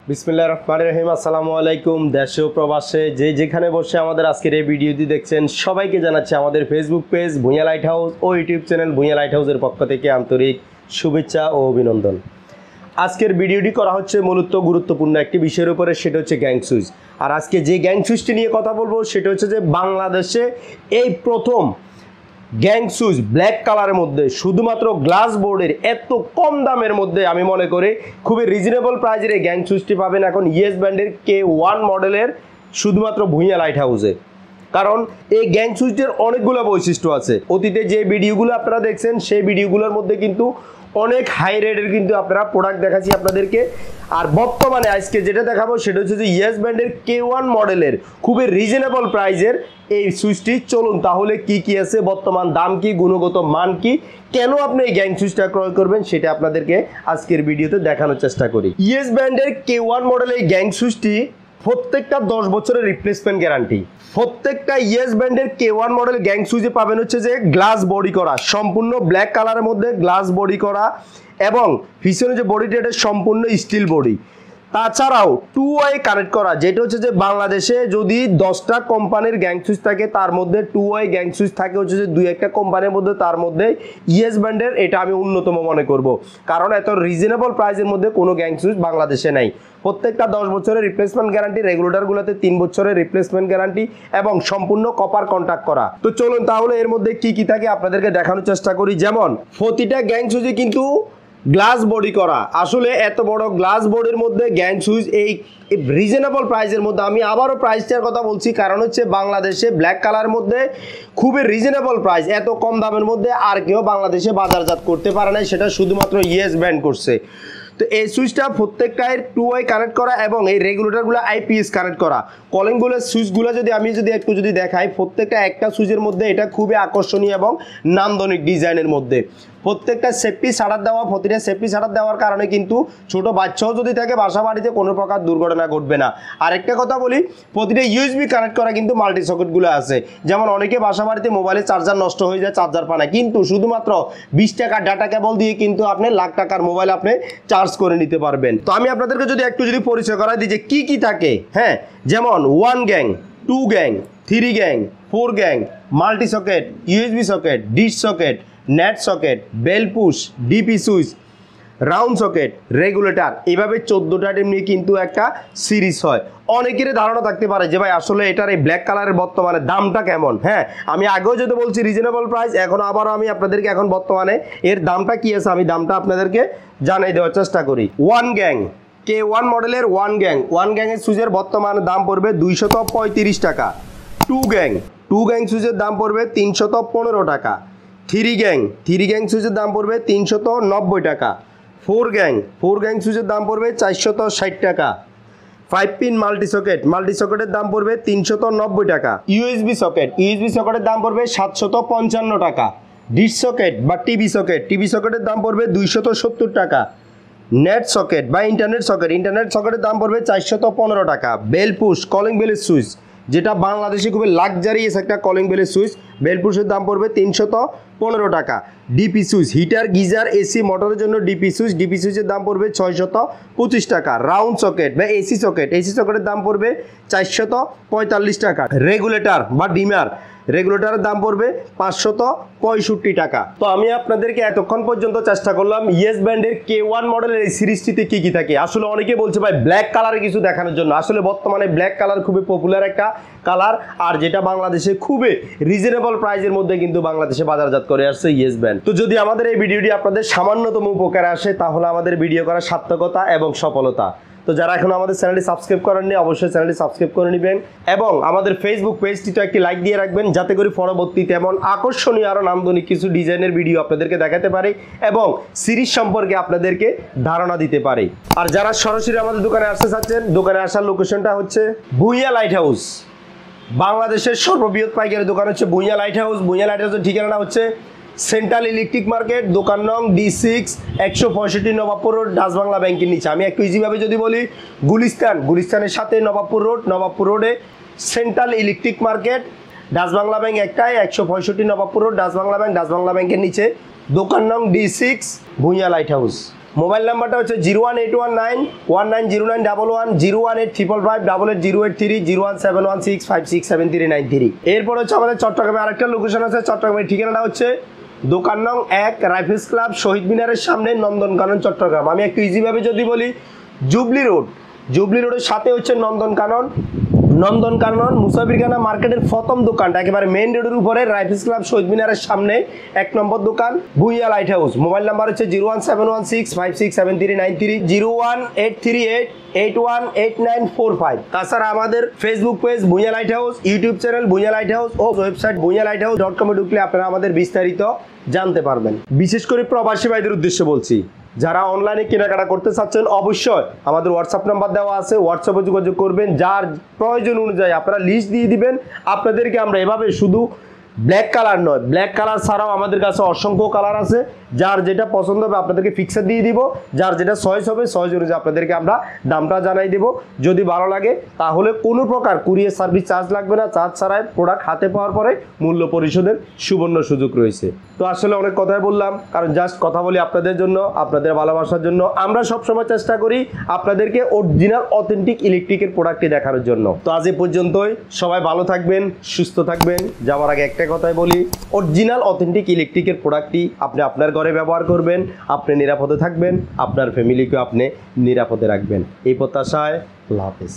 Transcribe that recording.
বিসমিল্লাহির রহমানির রহিম। আসসালামু আলাইকুম। দেশে ও প্রবাসে যে যেখানে বসে আমাদের আজকের এই ভিডিওটি দেখছেন সবাইকে জানাচ্ছি আমাদের Facebook page Bhuiyan light house ও ইউটিউব চ্যানেল ভূঁইয়া লাইট হাউসের পক্ষ থেকে আন্তরিক শুভেচ্ছা ও অভিনন্দন। আজকের ভিডিওটি করা হচ্ছে মূলত গুরুত্বপূর্ণ একটি বিষয়ের উপরে, সেটা হচ্ছে গ্যাং সুইচ। আর আজকে যে গ্যাং সুইচটি নিয়ে কথা বলবো সেটা হচ্ছে যে বাংলাদেশে এই প্রথম গ্যাং সুইচ ব্ল্যাক কালারের মধ্যে শুধুমাত্র গ্লাস বোর্ডের এত কম দামের মধ্যে আমি মনে করি খুবই রিজনেবল প্রাইজের এই গ্যাং সুইচটি পাবেন এখন ইয়েস ব্র্যান্ডের K1 মডেলের শুধুমাত্র ভূঁইয়া লাইট হাউসে। কারণ এই গ্যাং সুইচের অনেকগুলো বৈশিষ্ট্য আছে। অতীতে যে ভিডিওগুলো আপনারা দেখছেন সেই ভিডিওগুলোর মধ্যে কিন্তু অনেক হাই রেটের কিন্তু আপনারা প্রোডাক্ট দেখাচ্ছি আপনাদেরকে। আর বর্তমানে আজকে যেটা দেখাবো সেটা হচ্ছে যে ইয়েস ব্র্যান্ডের K1 মডেলের খুবই রিজনেবল প্রাইজের এই সুইচটি। চলুন তাহলে কি কি আছে, বর্তমান দাম কি, গুণগত মান কি, কেন আপনি এই গ্যাং সুইচটা ক্রয় করবেন সেটা আপনাদেরকে আজকের ভিডিওতে দেখানোর চেষ্টা করি। ইয়েস ব্র্যান্ডের K1 মডেলের এই গ্যাং সুইচটি প্রত্যেকটা 10 বছরের রিপ্লেসমেন্ট গ্যারান্টি। প্রত্যেকটা ইয়েস ব্র্যান্ডের K1 মডেল গ্যাং সুইচে পাবেন হচ্ছে যে গ্লাস বডি করা, সম্পূর্ণ ব্ল্যাক কালারের মধ্যে গ্লাস বডি করা, এবং পিছনে যে বডিটা এটা সম্পূর্ণ স্টিল বডি। তাছাড়াও 2 ওয়ে কানেক্ট করা, যেটা হচ্ছে যে বাংলাদেশে যদি 10টা কোম্পানির গ্যাং সুইচ থাকে তার মধ্যে 2 ওয়ে গ্যাং সুইচ থাকে হচ্ছে যে 2-1টা কোম্পানির মধ্যে, তার মধ্যে ইয়েস ব্র্যান্ডের এটা আমি অন্যতম মনে করব। কারণ এত রিজনেবল প্রাইসের মধ্যে কোনো গ্যাং সুইচ বাংলাদেশে নাই। প্রত্যেকটা 10 বছরের রিপ্লেসমেন্ট গ্যারান্টি, রেগুলেটরগুলোতে 3 বছরের রিপ্লেসমেন্ট গ্যারান্টি এবং সম্পূর্ণ কপার কন্টাক্ট করা। তো চলুন তাহলে এর মধ্যে কি কি থাকে আপনাদেরকে দেখানোর চেষ্টা করি। যেমন প্রতিটা গ্যাং সুইচে কিন্তু গ্লাস বডি করা। আসলে এত বড় গ্লাস বডির মধ্যে গ্যাং সুইচ এই রিজনেবল প্রাইসের মধ্যে, আমি আবারও প্রাইসটার কথা বলছি কারণ হচ্ছে বাংলাদেশে ব্ল্যাক কালারের মধ্যে খুবই রিজনেবল প্রাইস, এত কম দামের মধ্যে আর কেউ বাংলাদেশে বাজারজাত করতে পারে না, সেটা শুধুমাত্র ইয়েস ব্র্যান্ড করছে। তো এই সুইচটা প্রত্যেকটাই 2 ওয়ে কানেক্ট করা এবং এই রেগুলেটরগুলো IPS কানেক্ট করা। কলিংগুলোর সুইচগুলো আমি একটু দেখাই, প্রত্যেকটা একটা সুইচের মধ্যে এটা খুবই আকর্ষণীয় এবং নান্দনিক ডিজাইনের মধ্যে। প্রত্যেকটা সেফটি শাটার দেওয়া, প্রতিটা সেফটি শাটার দেওয়ার কারণে কিন্তু ছোট বাচ্চাও যদি থাকে বাসা বাড়িতে কোনো প্রকার দুর্ঘটনা ঘটবে না। আরেকটা কথা বলি, প্রতিটা USB কানেক্ট করা কিন্তু মাল্টি সকেটগুলো আছে। যেমন অনেকে বাসা বাড়িতে মোবাইলের চার্জার নষ্ট হয়ে যায়, চার্জার পায় না, কিন্তু শুধুমাত্র 20 টাকার ডাটা কেবল দিয়ে কিন্তু আপনি লাখ টাকার মোবাইল আপনি চার্জ করে নিতে পারবেন। তো আমি আপনাদেরকে একটু পরিচয় করাই দিই যে কি কি থাকে। হ্যাঁ, যেমন 1 gang, 2 gang, 3 gang, 4 gang, multi socket, USB socket, dish socket, net socket, bell push, DP switch, round socket, regulator, এইভাবে 14টা নিয়ে কিন্তু একটা সিরিজ হয়। অনেকেরই ধারণা থাকতে পারে যে ভাই আসলে এটার এই ব্ল্যাক কালারের বর্তমানে দামটা কেমন। হ্যাঁ, আমি আগেও যেটা বলছি রিজনেবল প্রাইস, এখন আবারও আমি আপনাদেরকে এখন বর্তমানে এর দামটা কি আছে আমি দামটা আপনাদেরকে জানাই দেওয়ার চেষ্টা করি। 1 গ্যাং K1 মডেলের 1 গ্যাংয়ের সুইচের বর্তমানে দাম পড়বে 235 টাকা। 2 গ্যাং সুইচের দাম পড়বে 315 টাকা। 3 গ্যাং সুইচের দাম পড়বে 390 টাকা। 4 গ্যাং সুইচের দাম পড়বে 460 টাকা। 5 পিন মাল্টি সকেটের দাম পড়বে 390 টাকা। USB সকেটের দাম পড়বে 755 টাকা। ডিশ সকেট বা টিভি সকেটের দাম পড়বে 270 টাকা। নেট সকেট বা ইন্টারনেট সকেটের দাম পড়বে 415 টাকা। বেল পুশ কলিং বেলের সুইচ, যেটা বাংলাদেশে খুবই লাক্সারিয়াস একটা কলিং বেলের সুইচ, বেল পুশের দাম পড়বে 315 টাকা। DP switch, heater, geyser, AC মোটরের জন্য ডিপি সুইচের দাম পড়বে 625 টাকা। রাউন্ড সকেট বা এসি সকেটের দাম পড়বে 445 টাকা। রেগুলেটর বা ডিমার, রেগুলেটরের দাম পড়বে 565 টাকা। তো আমি আপনাদেরকে এতক্ষণ পর্যন্ত চেষ্টা করলাম ইয়েস ব্র্যান্ডের K1 মডেলের এই সিরিজটিতে কি কি থাকে। আসলে অনেকে বলছে ভাই ব্ল্যাক কালারে কিছু দেখানোর জন্য, আসলে বর্তমানে ব্ল্যাক কালার খুবই পপুলার একটা কালার, আর যেটা বাংলাদেশে খুবই রিজনেবল প্রাইসের মধ্যে কিন্তু বাংলাদেশে বাজারজাত করে আসছে ইয়েস ব্র্যান্ড। তো যদি আমাদের এই ভিডিওটি আপনাদের সামান্যতম উপকারে আসে তাহলে আমাদের ভিডিও করার সার্থকতা এবং সফলতা। তো যারা এখন আমাদের চ্যানেলটি সাবস্ক্রাইব করেননি অবশ্যই চ্যানেলটি সাবস্ক্রাইব করে নেবেন এবং আমাদের ফেসবুক পেজটিতে একটি লাইক দিয়ে রাখবেন, যাতে করে পরবর্তীতে এমন আকর্ষণীয় আরও নান্দনিক কিছু ডিজাইনের ভিডিও আপনাদেরকে দেখাতে পারে এবং সিরিজ সম্পর্কে আপনাদেরকে ধারণা দিতে পারে। আর যারা সরাসরি আমাদের দোকানে আসতে চাচ্ছেন, দোকানে আসার লোকেশনটা হচ্ছে ভূঁইয়া লাইট হাউস। বাংলাদেশের সর্ববৃহৎ পাইকারি দোকান হচ্ছে Bhuiyan light house. Bhuiyan light হাউসের ঠিকানা হচ্ছে সেন্ট্রাল ইলেকট্রিক মার্কেট, দোকান নং D6, 165 Nawabpur road, Dutch Bangla ব্যাংকের নিচে। আমি একটু ইজিভাবে যদি বলি, গুলিস্তানের সাথে নবাবপুর রোডে central electric market, Dutch Bangla bank একটাই, 165 নবাবপুর রোড, ডাচ বাংলা ব্যাংকের নিচে, দোকান নং D6, Bhuiyan light house. Mobile নাম্বারটা হচ্ছে 01819190911 0185555880883 01716567393। এরপর হচ্ছে আমাদের চট্টগ্রামে আরেকটা লোকেশন আছে। চট্টগ্রামের ঠিকানাটা হচ্ছে দোকান নং 1 রাইফেলস ক্লাব শহীদ মিনারের সামনে নন্দনকানন চট্টগ্রাম। আমি একটু ইজিভাবে যদি বলি, জুবলি রোডের সাথে হচ্ছে নন্দনকানন মুসাফিরখানা মার্কেটের প্রথম দোকানটা একেবারে মেইন রোডের উপরে রাইফেলস ক্লাব শহীদ মিনারের সামনে 1 নম্বর দোকান, Bhuiyan light house. Mobile number হচ্ছে 01716567393 01838818945। তাছাড়া আমাদের Facebook page Bhuiyan light house, YouTube channel Bhuiyan light house ও ওয়েবসাইট ভুঁইয়ালাইটহাউস.com এ ঢুকলে আপনারা আমাদের বিস্তারিত জানতে পারবেন। বিশেষ করে প্রবাসী ভাইদের উদ্দেশ্যে বলছি, যারা অনলাইনে কেনাকাটা করতে চাচ্ছেন অবশ্যই আমাদের হোয়াটসঅ্যাপ নাম্বার দেওয়া আছে, হোয়াটসঅ্যাপে যোগাযোগ করবেন। যার প্রয়োজন অনুযায়ী আপনারা লিস্ট দিয়ে দিবেন। আপনাদেরকে আমরা এভাবে শুধু ব্ল্যাক কালার নয়, ব্ল্যাক কালার ছাড়াও আমাদের কাছে অসংখ্য কালার আছে। যার যেটা পছন্দ হবে আপনাদেরকে ফিক্সার দিয়ে দিব। যার যেটা চয়েস হবে চয়েস অনুযায়ী আপনাদেরকে আমরা দামটা জানাই দেব। যদি ভালো লাগে তাহলে কোনো প্রকার কুরিয়ার সার্ভিস চার্জ লাগবে না। চার্জ ছাড়াই প্রোডাক্ট হাতে পাওয়ার পরে মূল্য পরিশোধের সুবর্ণ সুযোগ রয়েছে। তো আসলে অনেক কথাই বললাম, কারণ জাস্ট কথা বলি আপনাদের জন্য, আপনাদের ভালোবাসার জন্য। আমরা সবসময় চেষ্টা করি আপনাদেরকে অরিজিনাল অথেন্টিক ইলেকট্রিকের প্রোডাক্টটি দেখানোর জন্য। তো আজ এই পর্যন্তই। সবাই ভালো থাকবেন, সুস্থ থাকবেন। যাওয়ার আগে একটা কথাই বলি, অরিজিনাল অথেন্টিক ইলেকট্রিকের প্রোডাক্টটি আপনি আপনার ঘরে ব্যবহার করবেন, আপনি নিরাপদে থাকবেন, আপনার ফ্যামিলিকেও আপনি নিরাপদে রাখবেন। এই প্রত্যাশায় আল্লাহ হাফেজ।